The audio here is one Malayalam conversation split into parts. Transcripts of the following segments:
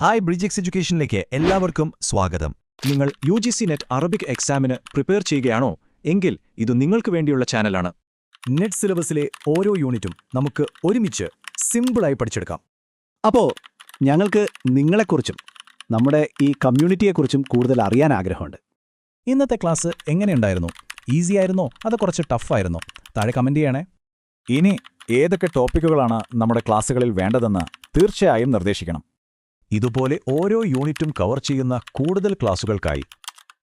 ഹായ് ബ്രിഡ്ജ് എഡ്യൂക്കേഷനിലേക്ക് എല്ലാവർക്കും സ്വാഗതം. നിങ്ങൾ UGC നെറ്റ് അറബിക് എക്സാമിന് പ്രിപ്പയർ ചെയ്യുകയാണോ എങ്കിൽ ഇത് നിങ്ങൾക്ക് വേണ്ടിയുള്ള ചാനലാണ്. നെറ്റ് സിലബസിലെ ഓരോ യൂണിറ്റും നമുക്ക് ഒരുമിച്ച് സിമ്പിളായി പഠിച്ചെടുക്കാം. അപ്പോൾ ഞങ്ങൾക്ക് നിങ്ങളെക്കുറിച്ചും നമ്മുടെ ഈ കമ്മ്യൂണിറ്റിയെക്കുറിച്ചും കൂടുതൽ അറിയാൻ ആഗ്രഹമുണ്ട്. ഇന്നത്തെ ക്ലാസ് എങ്ങനെയുണ്ടായിരുന്നു? ഈസി ആയിരുന്നോ അതോ കുറച്ച് ടഫായിരുന്നോ? താഴെ കമന്റ് ചെയ്യണേ. ഇനി ഏതൊക്കെ ടോപ്പിക്കുകളാണ് നമ്മുടെ ക്ലാസ്സുകളിൽ വേണ്ടതെന്ന് തീർച്ചയായും നിർദ്ദേശിക്കണം. ഇതുപോലെ ഓരോ യൂണിറ്റും കവർ ചെയ്യുന്ന കൂടുതൽ ക്ലാസുകൾക്കായി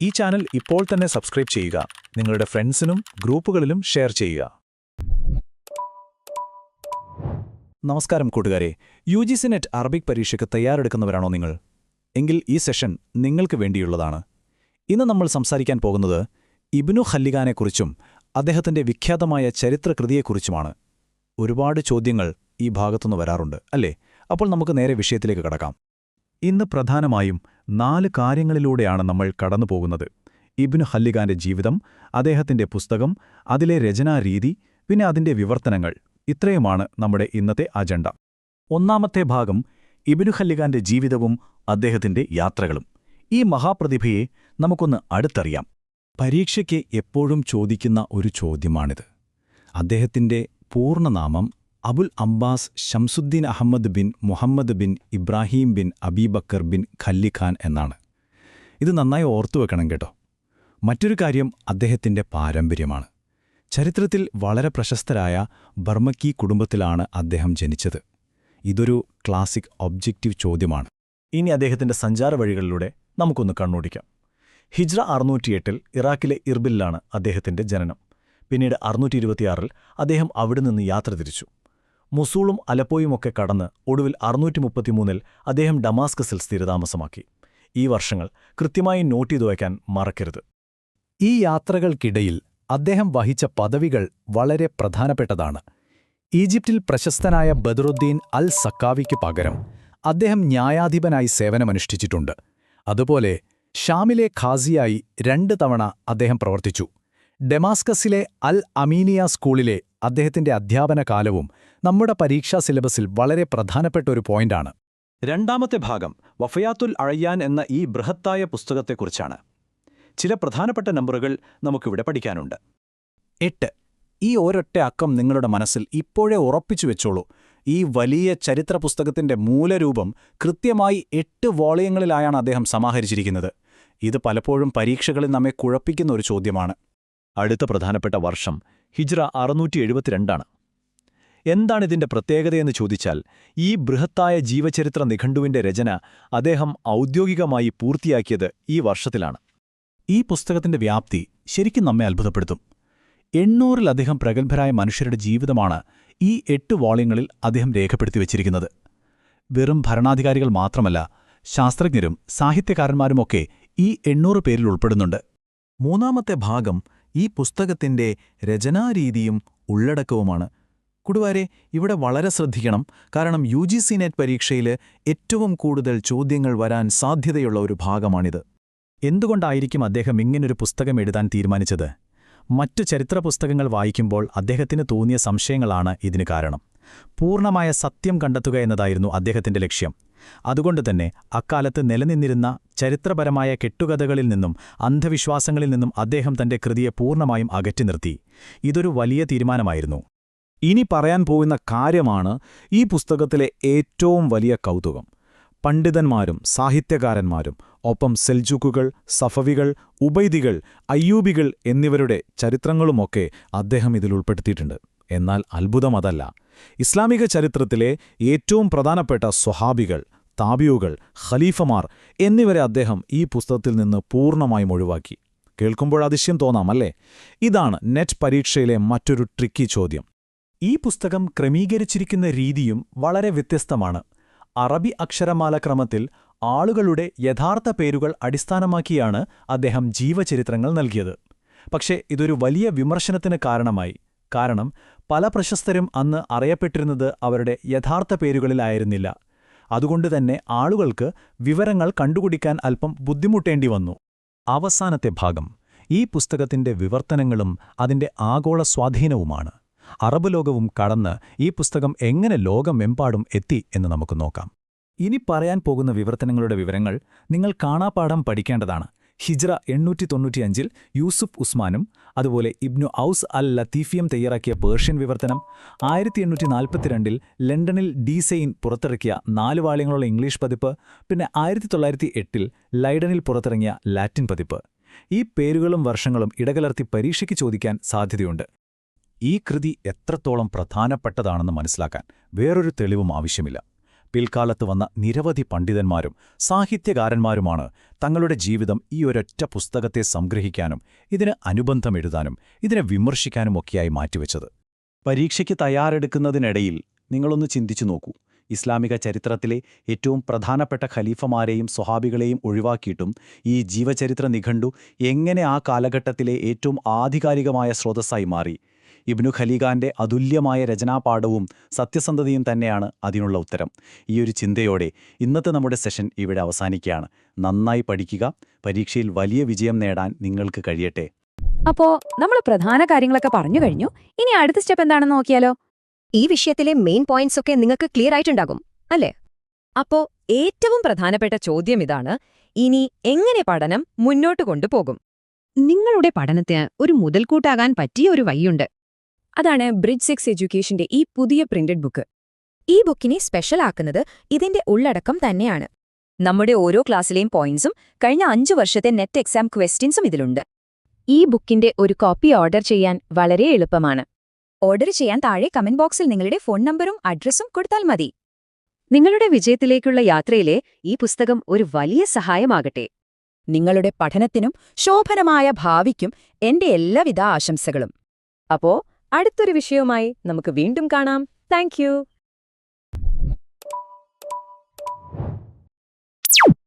ഈ ചാനൽ ഇപ്പോൾ തന്നെ സബ്സ്ക്രൈബ് ചെയ്യുക. നിങ്ങളുടെ ഫ്രണ്ട്സിനും ഗ്രൂപ്പുകളിലും ഷെയർ ചെയ്യുക. നമസ്കാരം കൂട്ടുകാരെ, UGC നെറ്റ് അറബിക് പരീക്ഷയ്ക്ക് തയ്യാറെടുക്കുന്നവരാണോ നിങ്ങൾ? എങ്കിൽ ഈ സെഷൻ നിങ്ങൾക്ക് വേണ്ടിയുള്ളതാണ്. ഇന്ന് നമ്മൾ സംസാരിക്കാൻ പോകുന്നത് ഇബ്നു ഖല്ലിഖാനെക്കുറിച്ചും അദ്ദേഹത്തിന്റെ വിഖ്യാതമായ ചരിത്രകൃതിയെക്കുറിച്ചുമാണ്. ഒരുപാട് ചോദ്യങ്ങൾ ഈ ഭാഗത്തുനിന്ന് വരാറുണ്ട്, അല്ലേ? അപ്പോൾ നമുക്ക് നേരെ വിഷയത്തിലേക്ക് കടക്കാം. ഇന്ന് പ്രധാനമായും 4 കാര്യങ്ങളിലൂടെയാണ് നമ്മൾ കടന്നുപോകുന്നത്. ഇബ്നു ഖല്ലിഖാന്റെ ജീവിതം, അദ്ദേഹത്തിന്റെ പുസ്തകം, അതിലെ രചനാരീതി, പിന്നെ അതിന്റെ വിവർത്തനങ്ങൾ. ഇത്രയുമാണ് നമ്മുടെ ഇന്നത്തെ അജണ്ട. ഒന്നാമത്തെ ഭാഗം ഇബ്നു ഖല്ലിഖാന്റെ ജീവിതവും അദ്ദേഹത്തിന്റെ യാത്രകളും. ഈ മഹാപ്രതിഭയെ നമുക്കൊന്ന് അടുത്തറിയാം. പരീക്ഷയ്ക്ക് എപ്പോഴും ചോദിക്കുന്ന ഒരു ചോദ്യമാണിത്. അദ്ദേഹത്തിന്റെ പൂർണ്ണനാമം അബുൽ അബ്ബാസ് ശംസുദ്ദീൻ അഹമ്മദ് ബിൻ മുഹമ്മദ് ബിൻ ഇബ്രാഹിം ബിൻ അബീബക്കർ ബിൻ ഖല്ലിഖാൻ എന്നാണ്. ഇത് നന്നായി ഓർത്തുവെക്കണം കേട്ടോ. മറ്റൊരു കാര്യം അദ്ദേഹത്തിന്റെ പാരമ്പര്യമാണ്. ചരിത്രത്തിൽ വളരെ പ്രശസ്തരായ ബർമക്കി കുടുംബത്തിലാണ് അദ്ദേഹം ജനിച്ചത്. ഇതൊരു ക്ലാസിക് ഒബ്ജക്റ്റീവ് ചോദ്യമാണ്. ഇനി അദ്ദേഹത്തിന്റെ സഞ്ചാരവഴികളിലൂടെ നമുക്കൊന്ന് കണ്ണോടിക്കാം. ഹിജ്റ 608 ഇറാഖിലെ ഇർബിലാണ് അദ്ദേഹത്തിന്റെ ജനനം. പിന്നീട് 626 അദ്ദേഹം അവിടെ നിന്ന് യാത്ര തിരിച്ചു. മുസൂളും അലപ്പോയുമൊക്കെ കടന്ന് ഒടുവിൽ 633 അദ്ദേഹം ഡമാസ്കസിൽ സ്ഥിരതാമസമാക്കി. ഈ വർഷങ്ങൾ കൃത്യമായി നോട്ട് ചെയ്തു വയ്ക്കാൻ മറക്കരുത്. ഈ യാത്രകൾക്കിടയിൽ അദ്ദേഹം വഹിച്ച പദവികൾ വളരെ പ്രധാനപ്പെട്ടതാണ്. ഈജിപ്തിൽ പ്രശസ്തനായ ബദറുദ്ദീൻ അൽ സക്കാവിക്ക് പകരം അദ്ദേഹം ന്യായാധിപനായി സേവനമനുഷ്ഠിച്ചിട്ടുണ്ട്. അതുപോലെ ഷാമിലെ ഖാസിയായി 2 തവണ അദ്ദേഹം പ്രവർത്തിച്ചു. ഡെമാസ്കസിലെ അൽ അമീനിയ സ്കൂളിലെ അദ്ദേഹത്തിന്റെ അധ്യാപന കാലവും നമ്മുടെ പരീക്ഷാ സിലബസിൽ വളരെ പ്രധാനപ്പെട്ട ഒരു പോയിന്റാണ്. രണ്ടാമത്തെ ഭാഗം വഫയാത്തുൽ അഴയ്യാൻ എന്ന ഈ ബൃഹത്തായ പുസ്തകത്തെക്കുറിച്ചാണ്. ചില പ്രധാനപ്പെട്ട നമ്പറുകൾ നമുക്കിവിടെ പഠിക്കാനുണ്ട്. 8. ഈ ഒരൊറ്റ അക്കം നിങ്ങളുടെ മനസ്സിൽ ഇപ്പോഴേ ഉറപ്പിച്ചു വെച്ചോളൂ. ഈ വലിയ ചരിത്ര പുസ്തകത്തിന്റെ മൂലരൂപം കൃത്യമായി 8 വോളിയങ്ങളിലായാണ് അദ്ദേഹം സമാഹരിച്ചിരിക്കുന്നത്. ഇത് പലപ്പോഴും പരീക്ഷകളിൽ നമ്മെ കുഴപ്പിക്കുന്ന ഒരു ചോദ്യമാണ്. അടുത്ത പ്രധാനപ്പെട്ട വർഷം ഹിജ്റ 672 എന്താണിതിന്റെ പ്രത്യേകതയെന്ന് ചോദിച്ചാൽ, ഈ ബൃഹത്തായ ജീവചരിത്ര നിഘണ്ടുവിന്റെ രചന അദ്ദേഹം ഔദ്യോഗികമായി പൂർത്തിയാക്കിയത് ഈ വർഷത്തിലാണ്. ഈ പുസ്തകത്തിന്റെ വ്യാപ്തി ശരിക്കും നമ്മെ അത്ഭുതപ്പെടുത്തും. 800-ലധികം പ്രഗത്ഭരായ മനുഷ്യരുടെ ജീവിതമാണ് ഈ 8 വോളിയങ്ങളിൽ അദ്ദേഹം രേഖപ്പെടുത്തി വച്ചിരിക്കുന്നത്. വെറും ഭരണാധികാരികൾ മാത്രമല്ല, ശാസ്ത്രജ്ഞരും സാഹിത്യകാരന്മാരുമൊക്കെ ഈ 800 പേരിൽ ഉൾപ്പെടുന്നുണ്ട്. മൂന്നാമത്തെ ഭാഗം ഈ പുസ്തകത്തിന്റെ രചനാരീതിയും ഉള്ളടക്കവുമാണ്. കൂട്ടുകാരെ, ഇവിടെ വളരെ ശ്രദ്ധിക്കണം. കാരണം UGC നെറ്റ് പരീക്ഷയിൽ ഏറ്റവും കൂടുതൽ ചോദ്യങ്ങൾ വരാൻ സാധ്യതയുള്ള ഒരു ഭാഗമാണിത്. എന്തുകൊണ്ടായിരിക്കും അദ്ദേഹം ഇങ്ങനൊരു പുസ്തകം എഴുതാൻ തീരുമാനിച്ചത്? മറ്റു ചരിത്ര പുസ്തകങ്ങൾ വായിക്കുമ്പോൾ അദ്ദേഹത്തിന് തോന്നിയ സംശയങ്ങളാണ് ഇതിന് കാരണം. പൂർണ്ണമായ സത്യം കണ്ടെത്തുക എന്നതായിരുന്നു അദ്ദേഹത്തിന്റെ ലക്ഷ്യം. അതുകൊണ്ടുതന്നെ അക്കാലത്ത് നിലനിന്നിരുന്ന ചരിത്രപരമായ കെട്ടുകഥകളിൽ നിന്നും അന്ധവിശ്വാസങ്ങളിൽ നിന്നും അദ്ദേഹം തന്റെ കൃതിയെ പൂർണ്ണമായും അകറ്റി നിർത്തി. ഇതൊരു വലിയ തീരുമാനമായിരുന്നു. ഇനി പറയാൻ പോകുന്ന കാര്യമാണ് ഈ പുസ്തകത്തിലെ ഏറ്റവും വലിയ കൗതുകം. പണ്ഡിതന്മാരും സാഹിത്യകാരന്മാരും ഒപ്പം സെൽജൂക്കുകൾ, സഫവികൾ, ഉബൈദികൾ, അയ്യൂബികൾ എന്നിവരുടെ ചരിത്രങ്ങളുമൊക്കെ അദ്ദേഹം ഇതിൽ ഉൾപ്പെടുത്തിയിട്ടുണ്ട്. എന്നാൽ അത്ഭുതം അതല്ല. ഇസ്ലാമിക ചരിത്രത്തിലെ ഏറ്റവും പ്രധാനപ്പെട്ട സ്വഹാബികൾ, താബിയുകൾ, ഖലീഫമാർ എന്നിവരെ അദ്ദേഹം ഈ പുസ്തകത്തിൽ നിന്ന് പൂർണ്ണമായും ഒഴിവാക്കി. കേൾക്കുമ്പോൾ അതിശയം തോന്നാം, അല്ലേ? ഇതാണ് നെറ്റ് പരീക്ഷയിലെ മറ്റൊരു ട്രിക്കി ചോദ്യം. ഈ പുസ്തകം ക്രമീകരിച്ചിരിക്കുന്ന രീതിയും വളരെ വ്യത്യസ്തമാണ്. അറബി അക്ഷരമാലക്രമത്തിൽ ആളുകളുടെ യഥാർത്ഥ പേരുകൾ അടിസ്ഥാനമാക്കിയാണ് അദ്ദേഹം ജീവചരിത്രങ്ങൾ നൽകിയത്. പക്ഷേ ഇതൊരു വലിയ വിമർശനത്തിന് കാരണമായി. കാരണം പല പ്രശസ്തരും അന്ന് അറിയപ്പെട്ടിരുന്നത് അവരുടെ യഥാർത്ഥ പേരുകളിലായിരുന്നില്ല. അതുകൊണ്ടുതന്നെ ആളുകൾക്ക് വിവരങ്ങൾ കണ്ടുപിടിക്കാൻ അല്പം ബുദ്ധിമുട്ടേണ്ടി വന്നു. അവസാനത്തെ ഭാഗം ഈ പുസ്തകത്തിന്റെ വിവർത്തനങ്ങളും അതിന്റെ ആഗോള സ്വാധീനവുമാണ്. അറബ് ലോകവും കടന്ന് ഈ പുസ്തകം എങ്ങനെ ലോകമെമ്പാടും എത്തി എന്ന് നമുക്ക് നോക്കാം. ഇനി പറയാൻ പോകുന്ന വിവർത്തനങ്ങളുടെ വിവരങ്ങൾ നിങ്ങൾ കാണാപ്പാഠം പഠിക്കേണ്ടതാണ്. ഹിജ്റ 895 യൂസുഫ് ഉസ്മാനും അതുപോലെ ഇബ്നു ഔസ് അൽ ലത്തീഫിയും തയ്യാറാക്കിയ പേർഷ്യൻ വിവർത്തനം, 1842 ലണ്ടനിൽ ഡി സെയിൻ പുറത്തിറക്കിയ 4 വാള്യങ്ങളുള്ള ഇംഗ്ലീഷ് പതിപ്പ്, പിന്നെ 1908 ലൈഡനിൽ പുറത്തിറങ്ങിയ ലാറ്റിൻ പതിപ്പ്. ഈ പേരുകളും വർഷങ്ങളും ഇടകലർത്തി പരീക്ഷയ്ക്ക് ചോദിക്കാൻ സാധ്യതയുണ്ട്. ഈ കൃതി എത്രത്തോളം പ്രധാനപ്പെട്ടതാണെന്ന് മനസ്സിലാക്കാൻ വേറൊരു തെളിവും ആവശ്യമില്ല. പിൽക്കാലത്ത് വന്ന നിരവധി പണ്ഡിതന്മാരും സാഹിത്യകാരന്മാരുമാണ് തങ്ങളുടെ ജീവിതം ഈ ഒരൊറ്റ പുസ്തകത്തെ സംഗ്രഹിക്കാനും ഇതിന് അനുബന്ധം എഴുതാനും ഇതിനെ വിമർശിക്കാനുമൊക്കെയായി മാറ്റിവെച്ചത്. പരീക്ഷയ്ക്ക് തയ്യാറെടുക്കുന്നതിനിടയിൽ നിങ്ങളൊന്ന് ചിന്തിച്ചു നോക്കൂ. ഇസ്ലാമിക ചരിത്രത്തിലെ ഏറ്റവും പ്രധാനപ്പെട്ട ഖലീഫമാരെയും സ്വഹാബികളെയും ഒഴിവാക്കിയിട്ടും ഈ ജീവചരിത്ര നിഘണ്ടു എങ്ങനെ ആ കാലഘട്ടത്തിലെ ഏറ്റവും ആധികാരികമായ സ്രോതസ്സായി മാറി? ഇബ്നു ഖലീഖാന്റെ അതുല്യമായ രചനാപാഠവും സത്യസന്ധതയും തന്നെയാണ് അതിനുള്ള ഉത്തരം. ഈ ഒരു ചിന്തയോടെ ഇന്നത്തെ നമ്മുടെ സെഷൻ ഇവിടെ അവസാനിക്കുകയാണ്. നന്നായി പഠിക്കുക. പരീക്ഷയിൽ വലിയ വിജയം നേടാൻ നിങ്ങൾക്ക് കഴിയട്ടെ. അപ്പോ നമ്മൾ പ്രധാന കാര്യങ്ങളൊക്കെ പറഞ്ഞു കഴിഞ്ഞു. ഇനി അടുത്ത സ്റ്റെപ്പ് എന്താണെന്ന് നോക്കിയാലോ? ഈ വിഷയത്തിലെ മെയിൻ പോയിന്റ്സ് ഒക്കെ നിങ്ങൾക്ക് ക്ലിയർ ആയിട്ടുണ്ടാകും അല്ലേ? അപ്പോ ഏറ്റവും പ്രധാനപ്പെട്ട ചോദ്യം ഇതാണ്: ഇനി എങ്ങനെ പഠനം മുന്നോട്ട് കൊണ്ടുപോകും? നിങ്ങളുടെ പഠനത്തിന് ഒരു മുതൽക്കൂട്ടാകാൻ പറ്റിയ ഒരു വഴിയുണ്ട്. അതാണ് ബ്രിഡ്ജ് 6 എഡ്യൂക്കേഷന്റെ ഈ പുതിയ പ്രിന്റഡ് ബുക്ക്. ഈ ബുക്കിനെ സ്പെഷ്യൽ ആക്കുന്നത് ഇതിന്റെ ഉള്ളടക്കം തന്നെയാണ്. നമ്മുടെ ഓരോ ക്ലാസ്സിലെയും പോയിന്റ്സും കഴിഞ്ഞ 5 വർഷത്തെ നെറ്റ് എക്സാം ക്വസ്റ്റ്യൻസും ഇതിലുണ്ട്. ഈ ബുക്കിന്റെ ഒരു കോപ്പി ഓർഡർ ചെയ്യാൻ വളരെ എളുപ്പമാണ്. ഓർഡർ ചെയ്യാൻ താഴെ കമന്റ് ബോക്സിൽ നിങ്ങളുടെ ഫോൺ നമ്പറും അഡ്രസ്സും കൊടുത്താൽ മതി. നിങ്ങളുടെ വിജയത്തിലേക്കുള്ള യാത്രയിലെ ഈ പുസ്തകം ഒരു വലിയ സഹായമാകട്ടെ. നിങ്ങളുടെ പഠനത്തിനും ശോഭനമായ ഭാവിക്കും എന്റെ എല്ലാവിധ ആശംസകളും. അപ്പോ അടുത്തൊരു വിഷയവുമായി നമുക്ക് വീണ്ടും കാണാം. Thank you.